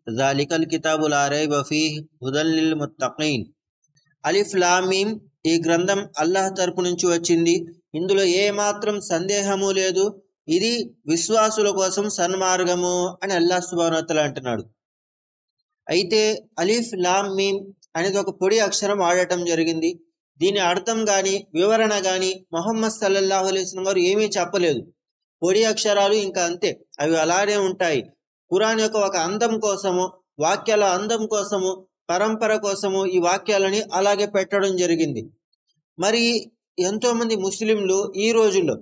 జాలికల్ కితాబు లా రైబ ఫీహ్ హుదల్ lil ముత్తఖీన్. అలిఫ్ లామ్ meme ఈ గ్రంథం అల్లాహ్ తరపు నుంచి వచ్చింది, ఇందులో ఏ మాత్రం సందేహము లేదు, ఇది విశ్వాసుల కోసం సన్మార్గము అని అల్లాహ్ సుబ్హానహు వ తఆలా అంటున్నాడు. అయితే అలిఫ్ లామ్ మీమ్ అనేది ఒక పొడి అక్షరం వాడటం జరిగింది. దీని అర్థం కానీ వివరణ కానీ ముహమ్మద్ సల్లల్లాహు అలైహి వసల్లం గారు ఏమీ చెప్పలేదు. పొడి అక్షరాలు ఇంకా అంతే, అవి అలానే ఉంటాయి. ఖురాన్ యొక్క ఒక అందం కోసము, వాక్యాల అందం కోసము, పరంపర కోసము ఈ వాక్యాలని అలాగే పెట్టడం జరిగింది. మరి ఎంతోమంది ముస్లింలు ఈ రోజుల్లో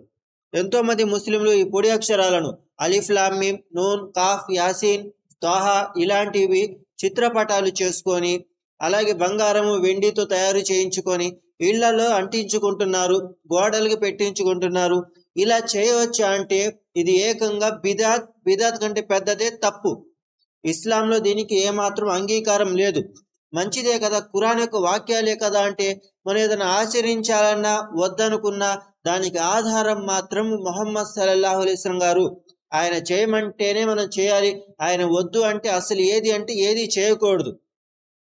ఈ పొడి అక్షరాలను అలిఫ్ లామ్ మీమ్, నూన్, కాఫ్, యాసీన్, తాహా ఇలాంటివి చిత్రపటాలు చేసుకొని, అలాగే బంగారము వెండితో తయారు చేయించుకొని ఇళ్లలో అంటించుకుంటున్నారు, గోడలకి పెట్టించుకుంటున్నారు. ఇలా చేయవచ్చా అంటే ఇది ఏకంగా బిదాత్ కంటే పెద్దదే తప్పు. ఇస్లాంలో దీనికి ఏమాత్రం అంగీకారం లేదు. మంచిదే కదా, ఖురాన్ యొక్క వాక్యాలే కదా అంటే మనం ఏదైనా ఆచరించాలన్నా వద్దనుకున్నా దానికి ఆధారం మాత్రం ముహమ్మద్ సల్లల్లాహు అలైహి వసల్లం గారు. ఆయన చేయమంటేనే మనం చేయాలి, ఆయన వద్దు అంటే అసలు ఏది చేయకూడదు.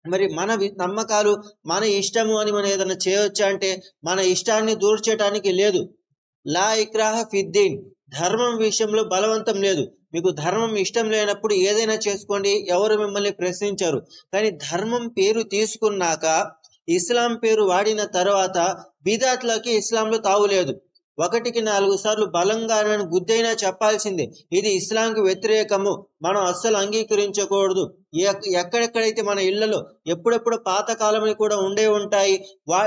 మరి మన నమ్మకాలు మన ఇష్టము అని మనం ఏదైనా చేయవచ్చా అంటే మన ఇష్టాన్ని దూర్చేయటానికి లేదు. లా ఇక్రాహ ఫిద్దీన్, ధర్మం విషయంలో బలవంతం లేదు. మీకు ధర్మం ఇష్టం లేనప్పుడు ఏదైనా చేసుకోండి, ఎవరు మిమ్మల్ని ప్రశ్నించారు. కానీ ధర్మం పేరు తీసుకున్నాక, ఇస్లాం పేరు వాడిన తర్వాత బిదాత్లకి ఇస్లాంలో తావులేదు. 1కి 4 సార్లు బలంగా గుద్దైనా చెప్పాల్సిందే, ఇది ఇస్లాంకి వ్యతిరేకము, మనం అస్సలు అంగీకరించకూడదు. ఎక్కడెక్కడైతే మన ఇళ్లలో ఎప్పుడెప్పుడు పాతకాలం కూడా ఉండే ఉంటాయి,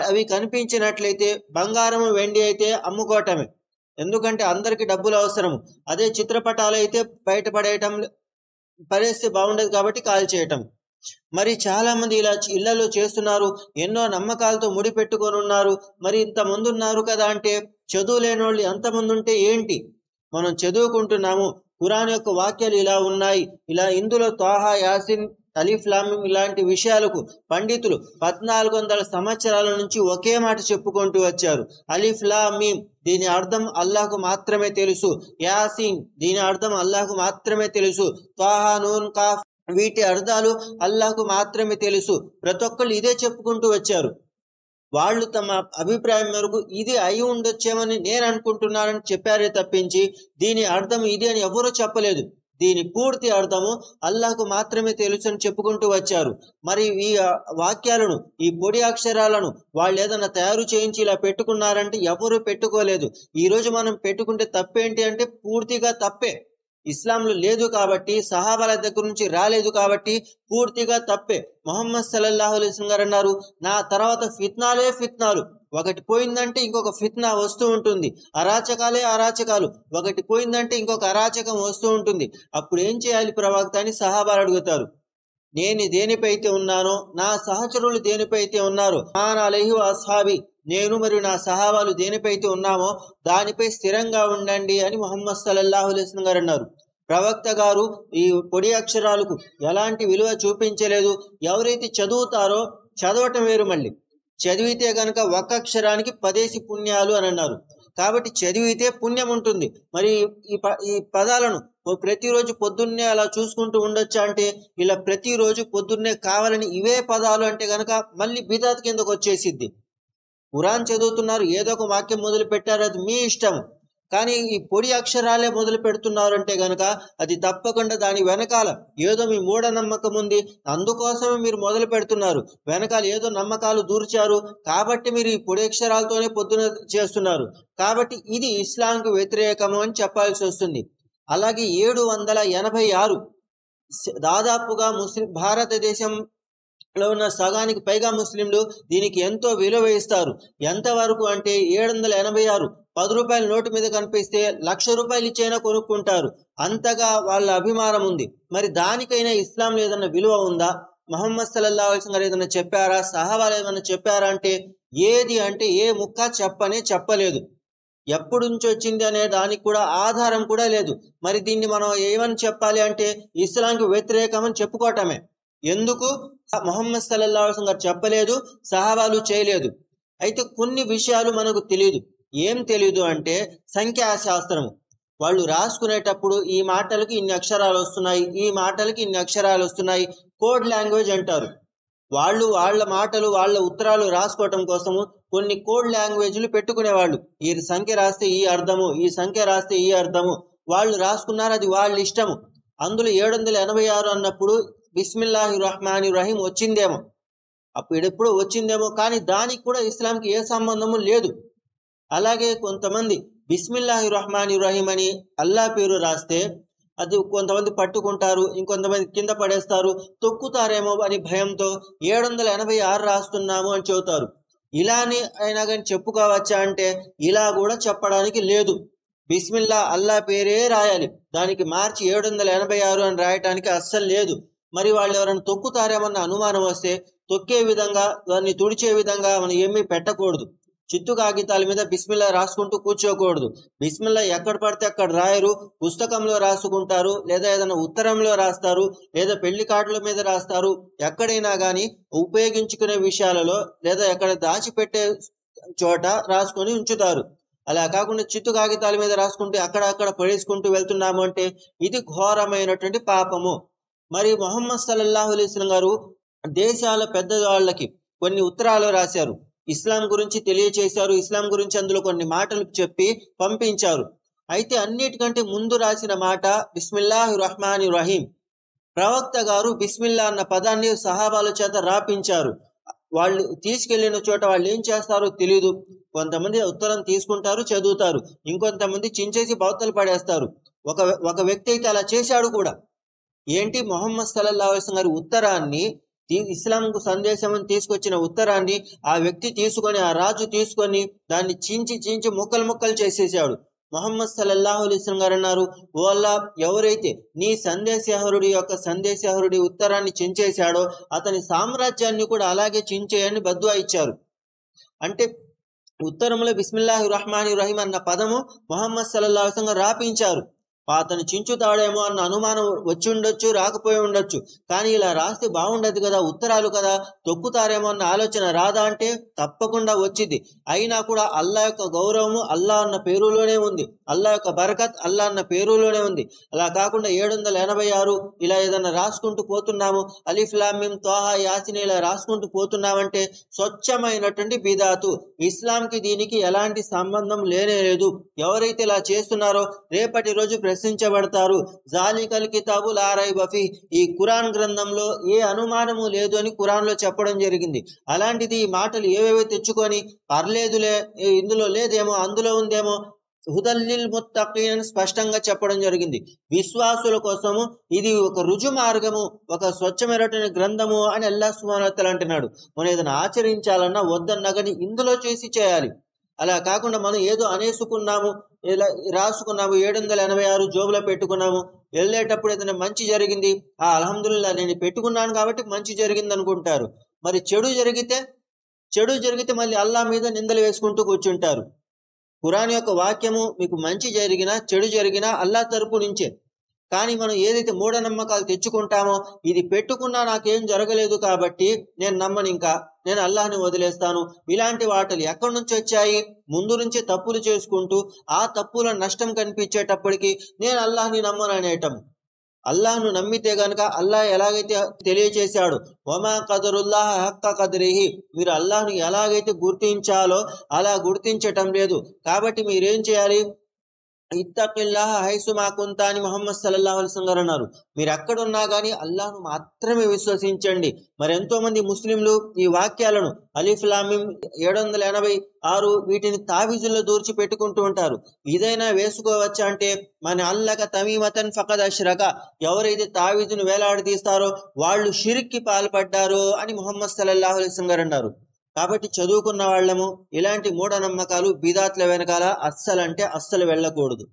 అవి కనిపించినట్లయితే బంగారం వెండి అయితే అమ్ముకోవటమే. ఎందుకంటే అందరికి డబ్బులు అవసరము. అదే చిత్రపటాలు అయితే బయటపడేయటం, పడేస్తే బాగుండదు కాబట్టి కాల్ చేయటం. మరి చాలా మంది ఇలా ఇళ్లలో చేస్తున్నారు, ఎన్నో నమ్మకాలతో ముడిపెట్టుకొని ఉన్నారు. మరి ఇంతమంది ఉన్నారు కదా అంటే చదువు లేని వాళ్ళు ఎంతమంది ఉంటే ఏంటి? మనం చదువుకుంటున్నాము, ఖురాన్ యొక్క వాక్యాలు ఇలా ఉన్నాయి, ఇందులో తాహా, యాసిన్, అలిఫ్ లామ్ మీమ్ ఇలాంటి విషయాలకు పండితులు 1400 సంవత్సరాల నుంచి ఒకే మాట చెప్పుకుంటూ వచ్చారు. అలిఫ్ లామ్ మీమ్ దీని అర్థం అల్లాహ్కు మాత్రమే తెలుసు. యాసీన్ దీని అర్థం అల్లాహ్కు మాత్రమే తెలుసు. తాహా, నూన్, కాఫ్ వీటి అర్థాలు అల్లాహ్కు మాత్రమే తెలుసు. ప్రతి ఒక్కళ్ళు ఇదే చెప్పుకుంటూ వచ్చారు. వాళ్ళు తమ అభిప్రాయం మేరకు ఇది అయి ఉండొచ్చేమని నేను అనుకుంటున్నానని చెప్పారే తప్పించి దీని అర్థం ఇది అని ఎవరూ చెప్పలేదు. దీని పూర్తి అర్థము అల్లాహ్కు మాత్రమే తెలుసు అని చెప్పుకుంటూ వచ్చారు. మరి ఈ వాక్యాలను, ఈ పొడి అక్షరాలను వాళ్ళు ఏదైనా తయారు చేయించి ఇలా పెట్టుకున్నారంటే ఎవరు పెట్టుకోలేదు. ఈరోజు మనం పెట్టుకుంటే తప్పేంటి అంటే పూర్తిగా తప్పే. ఇస్లాంలో లేదు కాబట్టి, సహాబాల దగ్గర నుంచి రాలేదు కాబట్టి పూర్తిగా తప్పే. ముహమ్మద్ సల్లల్లాహు అలైహి వసల్లం గారు అన్నారు, నా తర్వాత ఫిత్నాలు, ఒకటి పోయిందంటే ఇంకొక ఫిత్నా వస్తూ ఉంటుంది. అరాచకాలు, ఒకటి పోయిందంటే ఇంకొక అరాచకం వస్తూ ఉంటుంది. అప్పుడు ఏం చేయాలి ప్రవక్త అని సహాబాలు అడుగుతారు. నేను దేనిపైతే ఉన్నానో, నా సహచరులు దేనిపైతే ఉన్నారో, మాన్ అలైహి అస్హాబి, నేను మరియు నా సహాబాలు దేనిపైతే ఉన్నామో దానిపై స్థిరంగా ఉండండి అని ముహమ్మద్ సల్లల్లాహు అలైహి వసల్లం గారు అన్నారు. ప్రవక్త గారు ఈ పొడి అక్షరాలకు ఎలాంటి విలువ చూపించలేదు. ఎవరైతే చదువుతారో, చదవటం వేరు, మళ్ళీ చదివితే గనక ఒక్క అక్షరానికి 10 పుణ్యాలు అని అన్నారు. కాబట్టి చదివితే పుణ్యం ఉంటుంది. మరి ఈ పదాలను ప్రతిరోజు పొద్దున్నే అలా చూసుకుంటూ ఉండొచ్చా అంటే ఇలా ప్రతిరోజు పొద్దున్నే కావాలని ఇవే పదాలు అంటే గనక మళ్ళీ బిదాత్ కిందకు వచ్చేసిద్ది. ఖురాన్ చదువుతున్నారు, ఏదో ఒక వాక్యం మొదలు పెట్టారు, అది మీ ఇష్టం. కానీ ఈ పొడి అక్షరాలే మొదలు పెడుతున్నారు అంటే గనక అది తప్పకుండా దాని వెనకాల ఏదో మీ మూఢనమ్మకం ఉంది, అందుకోసమే మీరు మొదలు పెడుతున్నారు. వెనకాల ఏదో నమ్మకాలు దూర్చారు కాబట్టి మీరు ఈ పొడి అక్షరాలతోనే పొద్దున చేస్తున్నారు. కాబట్టి ఇది ఇస్లాంకు వ్యతిరేకము అని చెప్పాల్సి వస్తుంది. అలాగే 786 దాదాపుగా భారతదేశంలో ఉన్న సగానికి పైగా ముస్లింలు దీనికి ఎంతో విలువ ఇస్తారు. ఎంతవరకు అంటే 786 ₹10 నోటు మీద కనిపిస్తే ₹1,00,000 ఇచ్చైనా కొనుక్కుంటారు. అంతగా వాళ్ళ అభిమానం ఉంది. మరి దానికైనా ఇస్లాంలో ఏదైనా విలువ ఉందా? ముహమ్మద్ సల్లల్లాహు అలైహి వసల్లం గారు ఏదైనా చెప్పారా? సహాబాలు ఏదైనా చెప్పారా అంటే ఏ ముక్క చెప్పలేదు. ఎప్పుడు నుంచి వచ్చింది అనే దానికి కూడా ఆధారం కూడా లేదు. మరి దీన్ని మనం ఏమని చెప్పాలి అంటే ఇస్లాంకి వ్యతిరేకమని చెప్పుకోవటమే. ఎందుకు? ముహమ్మద్ సల్లల్లాహు అలైహి వసల్లం గారు చెప్పలేదు, సహాబాలు చేయలేదు. అయితే కొన్ని విషయాలు మనకు తెలియదు. ఏం తెలియదు అంటే సంఖ్యాశాస్త్రము. వాళ్ళు రాసుకునేటప్పుడు ఈ మాటలకి ఇన్ని అక్షరాలు వస్తున్నాయి, ఈ మాటలకి ఇన్ని అక్షరాలు వస్తున్నాయి, కోడ్ లాంగ్వేజ్ అంటారు. వాళ్ళు వాళ్ళ మాటలు వాళ్ళ ఉత్తరాలు రాసుకోవటం కోసము కొన్ని కోడ్ లాంగ్వేజ్లు పెట్టుకునేవాళ్ళు. ఈ సంఖ్య రాస్తే ఈ అర్థము, ఈ సంఖ్య రాస్తే ఈ అర్థము వాళ్ళు రాసుకున్నారు. అది వాళ్ళ ఇష్టము. అందులో 786 అన్నప్పుడు బిస్మిల్లాహి రహ్మాని రహీం వచ్చిందేమో, అప్పుడు ఎప్పుడో వచ్చిందేమో, కానీ దానికి కూడా ఇస్లాంకి ఏ సంబంధము లేదు. అలాగే కొంతమంది బిస్మిల్లాహి రహ్మాని రహీం అని అల్లా పేరు రాస్తే అది కొంతమంది పట్టుకుంటారు, ఇంకొంతమంది కింద పడేస్తారు, తొక్కుతారేమో అని భయంతో 786 రాస్తున్నాము అని చెబుతారు. ఇలానే అయినా కానీ చెప్పుకోవచ్చా అంటే ఇలా కూడా చెప్పడానికి లేదు. బిస్మిల్లా అల్లా పేరే రాయాలి, దానికి మార్చి 786 అని రాయటానికి అస్సలు లేదు. మరి వాళ్ళు ఎవరైనా తొక్కుతారేమన్న అనుమానం వస్తే తొక్కే విధంగా, దాన్ని తుడిచే విధంగా మనం ఏమీ పెట్టకూడదు. చిత్తు కాగితాల మీద బిస్మిల్లా రాసుకుంటూ కూర్చోకూడదు. బిస్మిల్లా ఎక్కడ పడితే అక్కడ రాయరు, పుస్తకంలో రాసుకుంటారు, లేదా ఏదైనా ఉత్తరంలో రాస్తారు, లేదా పెళ్లి కార్డుల మీద రాస్తారు. ఎక్కడైనా కానీ ఉపయోగించుకునే విషయాలలో లేదా ఎక్కడ దాచిపెట్టే చోట రాసుకొని ఉంచుతారు. అలా కాకుండా చిత్తు కాగితాల మీద రాసుకుంటూ అక్కడక్కడ పడేసుకుంటూ వెళ్తున్నాము అంటే ఇది ఘోరమైనటువంటి పాపము. మరి మొహమ్మద్ సల్లల్లాహు అలైహి వసల్లం గారు దేశాల పెద్దవాళ్ళకి కొన్ని ఉత్తరాలు రాశారు, ఇస్లాం గురించి తెలియచేశారు, ఇస్లాం గురించి అందులో కొన్ని మాటలు చెప్పి పంపించారు. అయితే అన్నిటికంటే ముందు రాసిన మాట బిస్మిల్లాహి రహ్మాని రహీం. ప్రవక్త గారు బిస్మిల్లా అన్న పదాన్ని సహాబాల చేత రాపించారు. వాళ్ళు తీసుకెళ్లిన చోట వాళ్ళు ఏం చేస్తారో తెలీదు. కొంతమంది ఉత్తరం తీసుకుంటారు, చదువుతారు, ఇంకొంతమంది చించేసి బౌద్ధలు పడేస్తారు. ఒక వ్యక్తి అయితే అలా చేశాడు కూడా. ఏంటి, మొహమ్మద్ సల్లల్లాహు అలైహి వసల్లం గారి ఉత్తరాన్ని, ఇస్లాంకు సందేశం తీసుకొచ్చిన ఉత్తరాన్ని ఆ వ్యక్తి తీసుకొని, ఆ రాజు తీసుకొని దాన్ని చించి ముక్కలు ముక్కలు చేసేసాడు. మొహమ్మద్ సల్లల్లాహు అలైహి వసల్లం గారు అన్నారు, ఓ అల్లా, ఎవరైతే నీ సందేశహరుడి ఉత్తరాన్ని చించేశాడో అతని సామ్రాజ్యాన్ని కూడా అలాగే చించేయని బద్దువా ఇచ్చారు. అంటే ఉత్తరంలో బిస్మిల్లాహి రహ్మాని రహీం అన్న పదము మొహమ్మద్ సల్లల్లాహు అలైహి వసల్లం రాపించారు. అతను చించుతాడేమో అన్న అనుమానం వచ్చి ఉండొచ్చు, రాకపోయి ఉండొచ్చు. కానీ ఇలా రాస్తే బాగుండదు కదా, ఉత్తరాలు కదా, తొక్కుతారేమో అన్న ఆలోచన రాదా అంటే తప్పకుండా వచ్చింది. అయినా కూడా అల్లా యొక్క గౌరవము అల్లా అన్న పేరులోనే ఉంది, అల్లా యొక్క బరకత్ అల్లా అన్న పేరులోనే ఉంది. అలా కాకుండా 786 ఇలా ఏదైనా రాసుకుంటూ పోతున్నాము, అలిఫ్ లామ్ మీమ్ తాహా యాసిన్ ఇలా రాసుకుంటూ పోతున్నామంటే స్వచ్ఛమైనటువంటి బిదాతు. ఇస్లాంకి దీనికి ఎలాంటి సంబంధం లేనే లేదు. ఎవరైతే ఇలా చేస్తున్నారో రేపటి రోజు ప్రశ్నించబడతారు. జాలికల్ కితాబు లా రైబ ఫీహ్, ఈ ఖురాన్ గ్రంథంలో ఏ అనుమానము లేదు అని ఖురాన్లో చెప్పడం జరిగింది. అలాంటిది ఈ మాటలు ఏవేవో తెచ్చుకొని పర్లేదులే, ఇందులో లేదేమో అందులో ఉందేమో, హుదల్లిల్ ముత్తఖీన్ అని స్పష్టంగా చెప్పడం జరిగింది. విశ్వాసుల కోసము ఇది ఒక రుజు మార్గము, ఒక స్వచ్ఛమైనటువంటి గ్రంథము అని అల్లాహ్ సుబ్హానహు వ తఆలా అంటున్నాడు. మనం ఏదైనా ఆచరించాలన్నా వద్దన్నా కానీ ఇందులో చేసి చేయాలి. అలా కాకుండా మనం ఏదో అనేసుకున్నాము, ఇలా రాసుకున్నాము, 786 జోబులో పెట్టుకున్నాము, వెళ్ళేటప్పుడు ఏదైనా మంచి జరిగింది, అల్హమ్దులిల్లాహ్ నేను పెట్టుకున్నాను కాబట్టి మంచి జరిగింది అనుకుంటారు. మరి చెడు జరిగితే మళ్ళీ అల్లా మీద నిందలు వేసుకుంటూ కూర్చుంటారు. ఖురాన్ యొక్క వాక్యము మీకు మంచి జరిగినా చెడు జరిగినా అల్లా తరపు నుంచే. కానీ మనం ఏదైతే మూఢనమ్మకాలు తెచ్చుకుంటామో, ఇది పెట్టుకున్నా నాకేం జరగలేదు కాబట్టి నేను నమ్మను, ఇంకా నేను అల్లాహ్ని వదిలేస్తాను, ఇలాంటి వాటలు ఎక్కడి నుంచి వచ్చాయి? ముందు నుంచే తప్పులు చేసుకుంటూ ఆ తప్పుల నష్టం కనిపించేటప్పటికి నేను అల్లాహ్ని నమ్మను అనేయటం. అల్లాహ్ను నమ్మితే గనక అల్లాహ్ ఎలాగైతే తెలియచేశాడు, వమా కదరుల్లాహ హక్క కదరిహి, మీరు అల్లాహ్ను ఎలాగైతే గుర్తించాలో అలా గుర్తించటం లేదు. కాబట్టి మీరేం చేయాలి? ఇత్తఖిల్లాహ హైసుమా కుంత అని ముహమ్మద్ సల్లల్లాహు అలైహి వసల్లం అన్నారు. మీరు ఎక్కడున్నా కానీ అల్లాహ్ను మాత్రమే విశ్వసించండి. మరి ఎంతో మంది ముస్లింలు ఈ వాక్యాలను అలిఫ్ లామ్ మీమ్ 786 వీటిని తావీజుల్లో దూర్చి పెట్టుకుంటూ ఉంటారు. ఇదైనా వేసుకోవచ్చా అంటే, మన అల్లక తమీమతన్ ఫకద్ అష్రక, ఎవరైతే తావీజును వేలాడదీస్తారో వాళ్ళు షిర్క్కి పాల్పడ్డారు అని ముహమ్మద్ సల్లల్లాహు అలైహి వసల్లం అన్నారు. కాబట్టి చదువుకున్న వాళ్ళము ఇలాంటి మూఢనమ్మకాలు బిదాత్ల వెనకాల అస్సలు వెళ్ళకూడదు.